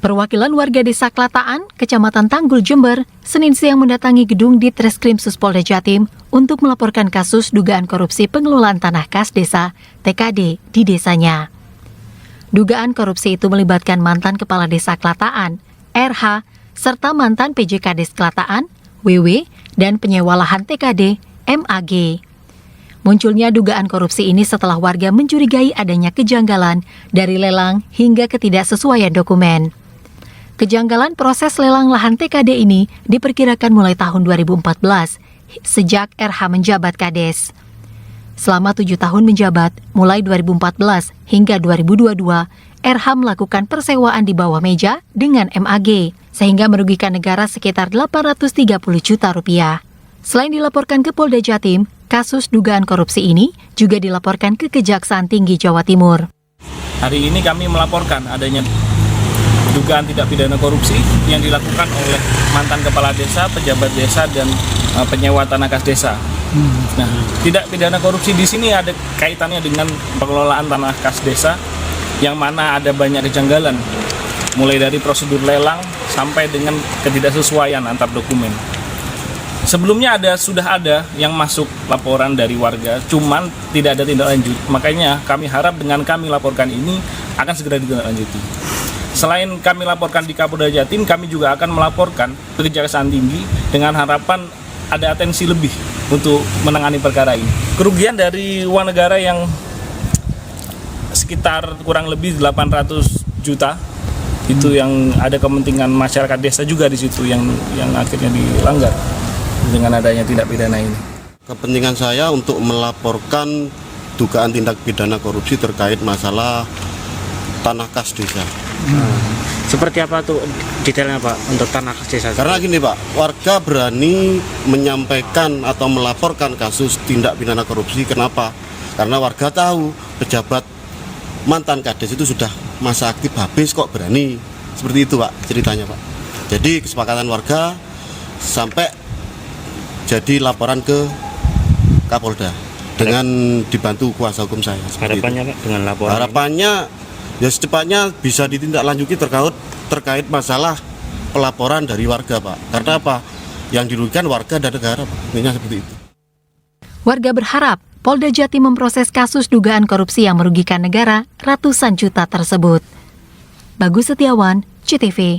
Perwakilan warga Desa Klataan, Kecamatan Tanggul, Jember, Senin siang mendatangi gedung Ditreskrim Suspolda Jatim untuk melaporkan kasus dugaan korupsi pengelolaan tanah kas desa (TKD) di desanya. Dugaan korupsi itu melibatkan mantan Kepala Desa Klataan, RH, serta mantan PJ Kades Klataan, WW, dan penyewa lahan TKD, MAG. Munculnya dugaan korupsi ini setelah warga mencurigai adanya kejanggalan dari lelang hingga ketidaksesuaian dokumen. Kejanggalan proses lelang lahan TKD ini diperkirakan mulai tahun 2014, sejak RH menjabat Kades. Selama 7 tahun menjabat, mulai 2014 hingga 2022, RH melakukan persewaan di bawah meja dengan MAG, sehingga merugikan negara sekitar 830 juta rupiah. Selain dilaporkan ke Polda Jatim, kasus dugaan korupsi ini juga dilaporkan ke Kejaksaan Tinggi Jawa Timur. Hari ini kami melaporkan adanya dugaan tindak pidana korupsi yang dilakukan oleh mantan kepala desa, pejabat desa, dan penyewa tanah kas desa. Nah, tindak pidana korupsi di sini ada kaitannya dengan pengelolaan tanah kas desa, yang mana ada banyak kejanggalan, mulai dari prosedur lelang sampai dengan ketidaksesuaian antar dokumen. Sebelumnya sudah ada yang masuk laporan dari warga, cuman tidak ada tindak lanjut. Makanya kami harap dengan kami laporkan ini akan segera ditindaklanjuti. Selain kami laporkan di Kapolda Jatim, kami juga akan melaporkan ke Kejaksaan Tinggi dengan harapan ada atensi lebih untuk menangani perkara ini. Kerugian dari uang negara yang sekitar kurang lebih 800 juta, itu yang ada kepentingan masyarakat desa juga di situ yang akhirnya dilanggar dengan adanya tindak pidana ini. Kepentingan saya untuk melaporkan dugaan tindak pidana korupsi terkait masalah tanah kas desa. Seperti apa tuh detailnya Pak untuk tanah kas desa? Karena gini Pak, warga berani menyampaikan atau melaporkan kasus tindak pidana korupsi. Kenapa? Karena warga tahu pejabat mantan kades itu sudah masa aktif habis kok berani. Seperti itu Pak ceritanya Pak. Jadi kesepakatan warga sampai jadi laporan ke Kapolda dengan dibantu kuasa hukum saya. Harapannya Pak dengan laporan? Harapannya ya secepatnya bisa ditindaklanjuti terkait masalah pelaporan dari warga Pak. Karena apa? Yang dirugikan warga dan negara Pak. Intinya seperti itu. Warga berharap Polda Jatim memproses kasus dugaan korupsi yang merugikan negara ratusan juta tersebut. Bagus Setiawan, CTV.